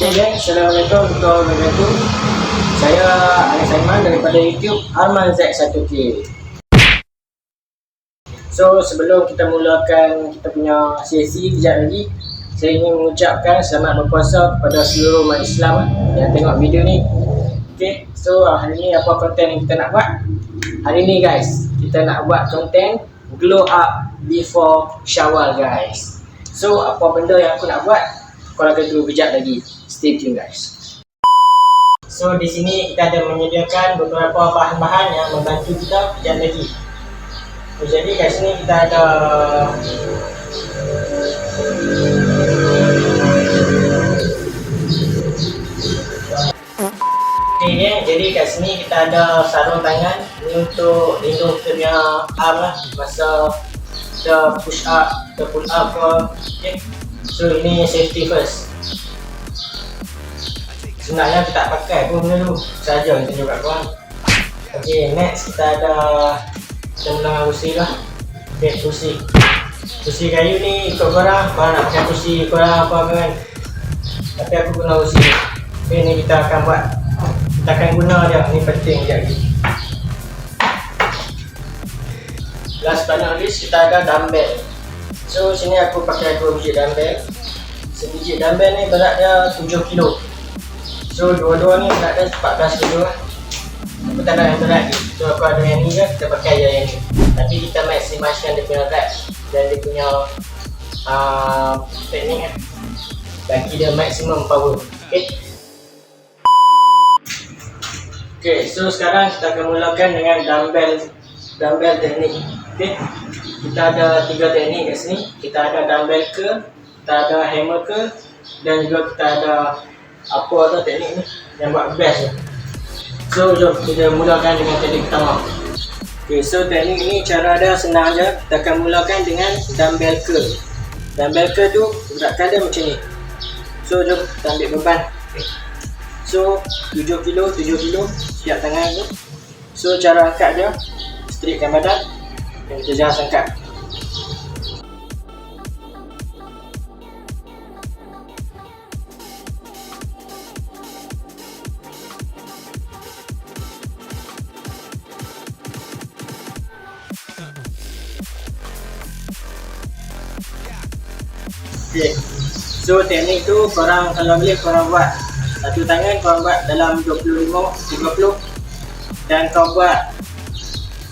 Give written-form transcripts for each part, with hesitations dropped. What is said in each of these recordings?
Okay guys, Assalamualaikum warahmatullahi wabarakatuh. Saya Anis Aiman daripada YouTube Arman Z1K. So sebelum kita mulakan kita punya sesi kejap lagi, saya ingin mengucapkan selamat berpuasa kepada seluruh umat Islam yang tengok video ni. Okay, so hari ni apa konten yang kita nak buat? Hari ni guys, kita nak buat konten glow up before Syawal guys. So apa benda yang aku nak buat? Korang akan tunggu kejap lagi. Stay tune guys. So di sini kita ada menyediakan beberapa bahan-bahan yang membantu kita kejap lagi. So, jadi kat sini kita ada jadi kat sini kita ada sarung tangan. Ini untuk lindung kita punya arm lah masa kita push up, kita pull up ke. Okay. So ini safety first. Sebenarnya kita tak pakai pun benda tu, saja kita tunjuk kat korang. Okay, next kita ada cenderungan kursi lah. Okay, kursi kayu ni ikut korang nak pakai kursi korang apa kan. Tapi aku guna kursi ni. Okay, ni kita akan buat, kita akan guna je, ni penting je lagi. Last but not least, kita ada dumbbell. So sini aku pakai 2 biji dumbbell. Sebiji dumbbell ni berat dia 7 kilo. So dua-dua ni berat dia 14 kilo lah. Aku tak ada yang berat ni. So aku ada yang ni je, kita pakai je yang ni. Tapi kita maksimalkan dia punya reps dan dia punya teknik kan, bagi dia maximum power. Okay, so sekarang kita akan mulakan dengan dumbbell teknik. Okay, kita ada 3 teknik kat sini. Kita ada dumbbell curl, kita ada hammer curl, dan juga kita ada apa tu teknik ni yang buat best tu. So jom kita mulakan dengan teknik pertama. Okay, so teknik ni cara dia senang je. Kita akan mulakan dengan dumbbell curl. Dumbbell curl tu gerakan dia macam ni. So jom kita ambil beban. Okay. So 7 kilo setiap tangan tu. So cara angkat dia, straightkan badan dan kita jangan angkat. Okay. So teknik tu korang kalau boleh korang buat satu tangan korang buat dalam 25-30 dan kau buat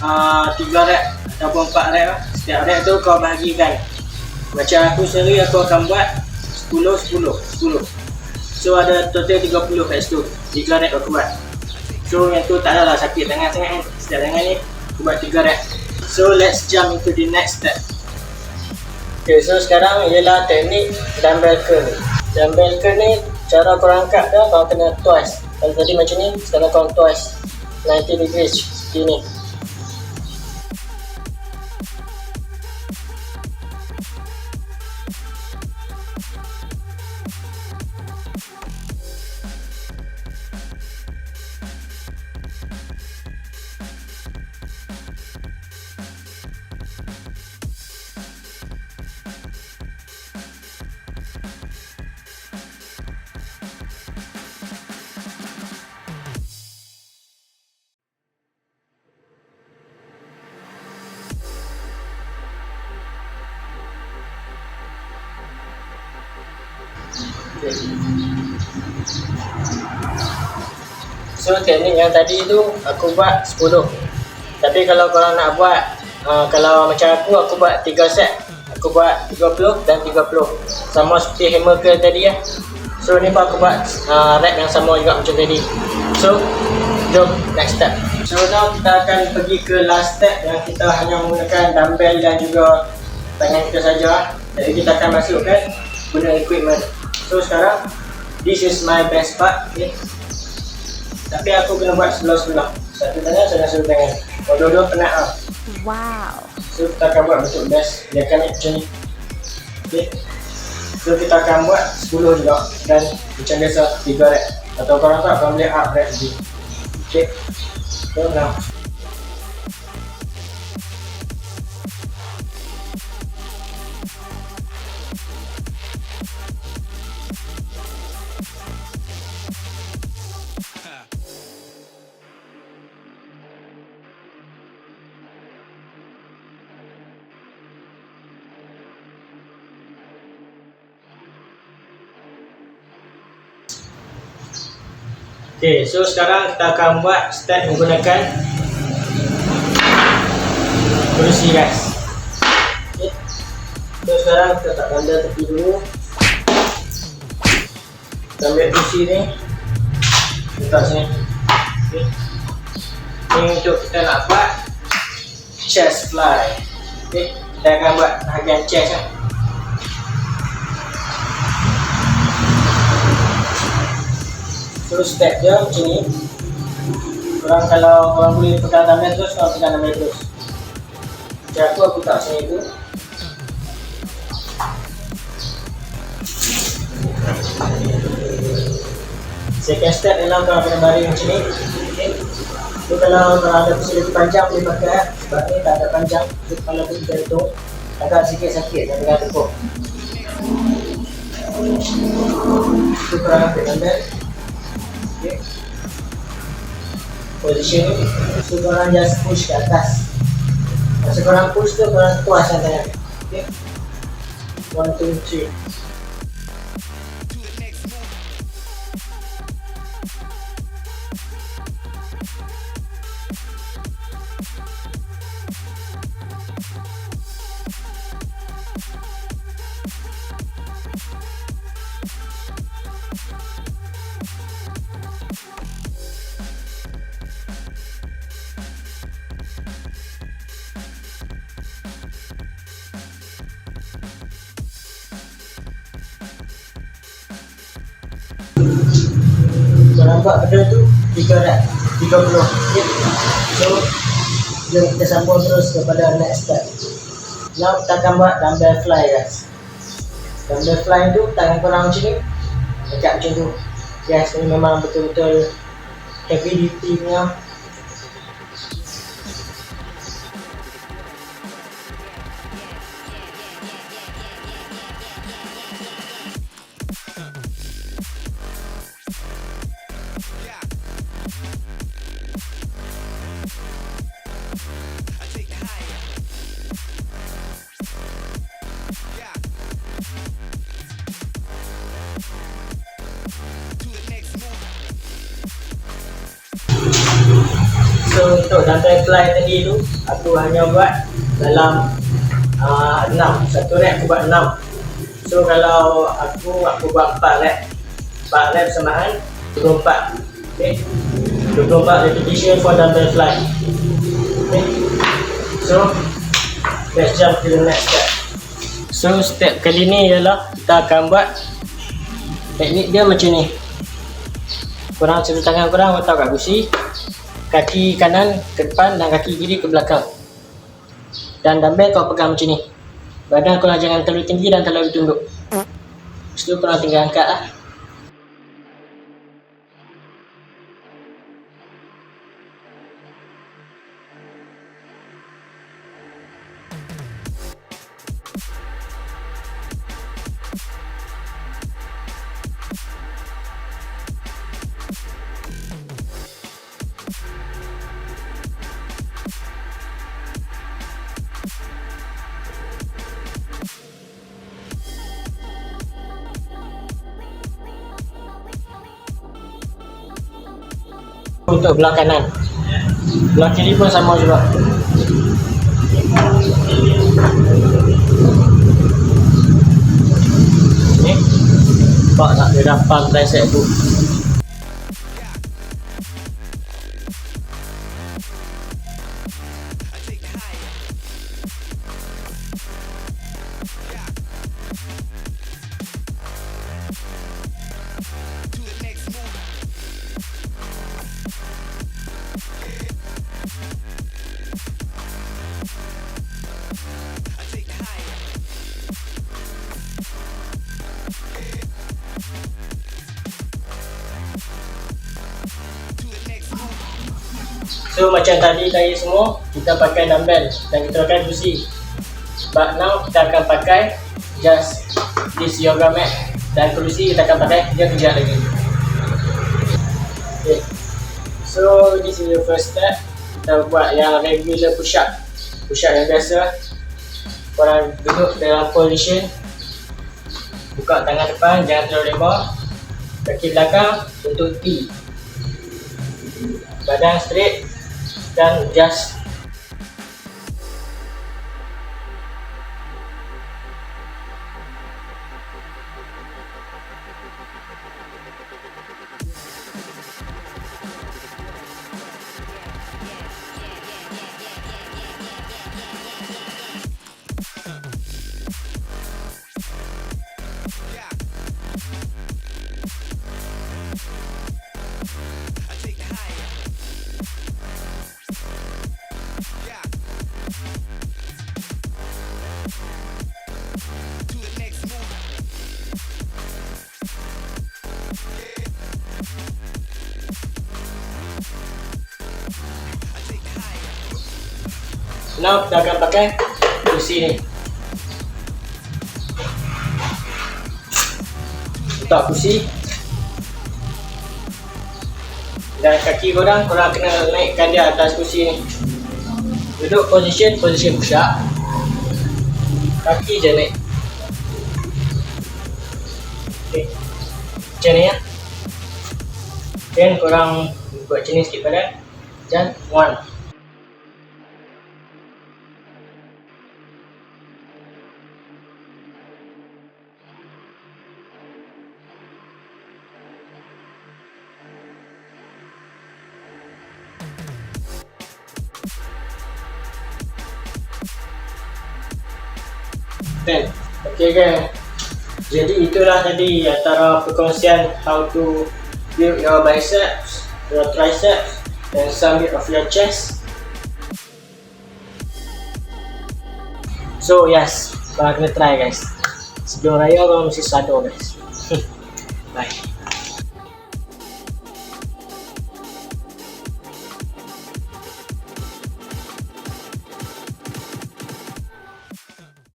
3 rep ataupun 4 rep lah. Setiap rep tu kau bahagikan. Macam aku sendiri aku akan buat 10-10. So ada total 30 kat situ. 3 rep aku buat. So yang tu tak adalah sakit tangan sangat kan. Setiap tangan ni aku buat 3 rep. So let's jump into the next step. Okay, so sekarang ialah teknik dumbbell curl. Dumbbell curl ni cara korang angkat dia korang kena twice. Kalau tadi macam ni, sekarang korang twice 90 degrees seperti ni. So teknik yang tadi tu aku buat 10. Tapi kalau korang nak buat kalau macam aku buat 3 set. Aku buat 30 dan 30. Sama seperti hammer curl tadi ya. So ni pun aku buat rep yang sama juga macam tadi. So jom next step. So now kita akan pergi ke last step yang kita hanya menggunakan dumbbell dan juga tangan kita saja. Jadi kita akan masukkan guna equipment. So sekarang this is my best part. Okay. Tapi aku kena buat sebelah-sebelah. Satu tangan, satu tangan. Kalau dua-dua penat lah. Wow. So kita akan buat bentuk best. Dia akan macam ni. Okay. So kita akan buat 10 juga. Dan macam biasa 3 rep. Atau korang tak, korang boleh up rep lagi. Okay. So now Okay, so sekarang kita akan buat start menggunakan kerusi guys. Okay. So sekarang kita letak benda tepi dulu. Kita ambil kerusi ni, letak sini. Okay. Ini untuk kita nak buat chest fly. Okay. Kita akan buat bahagian chest kan. So step dia macam ni. Korang kalau korang boleh pegang dumbbell terus, korang pegang dumbbell terus. Macam aku tak sini tu. Second step ialah korang kena baring macam ni. Okay. So kalau korang ada fasiliti panjang boleh pakai. Sebab ni tak ada panjang. So kalau kita hitung agak sikit sakit dan pegang tepuk. So korang ambil dumbbell. Okay. Position ni, so korang just push ke atas. Masa korang push tu, korang tuaskan tangan. Okay. 1, 2, 3. Korang buat benda tu 3 rep, 30. Okay. So jom kita sambung terus kepada next step. Now kita akan buat dumbbell fly guys. Dumbbell fly tu tangan korang macam ni, dekat macam tu. Yes, ni memang betul-betul heavy duty punya. So untuk dumbbell fly tadi tu aku hanya buat dalam 6. Satu rep aku buat 6. So kalau aku buat 4 rep. 4 rep bersamaan 24. Okay. 24 repetition for dumbbell fly. Okay. So let's jump to the next step. So step kali ni ialah kita akan buat teknik dia macam ni. Korang satu tangan korang letak kat kursi, kaki kanan ke depan dan kaki kiri ke belakang. Dan dumbbell kau pegang macam ni. Badan korang jangan terlalu tinggi dan terlalu tunduk. Lepas tu korang tinggal angkat lah. Untuk belah kanan, belah kiri pun sama juga. Ni nampak tak dia dah pump tricep tu. So macam tadi semua kita pakai dumbbell dan kita pakai kursi. But now kita akan pakai just this yoga mat dan kursi kita akan pakai kejap lagi. Okay. So this is the first step. Kita buat yang regular push up. Push up yang biasa. Korang duduk dalam position, buka tangan depan, jangan terlalu lebar. Kaki belakang untuk T. badan straight dan just. Now kita akan pakai kursi ni. Letak kursi dan kaki korang kena naikkan dia atas kursi ni. Duduk position push up, kaki je naik. Okay, macam ni ya. Then korang buat macam ni sikit badan. Dan 1. Okay kan. Jadi itulah tadi antara perkongsian how to build your biceps, your triceps and some bit of your chest. So yes, korang kena try guys. Sebelum raya korang mesti sadar guys. Bye.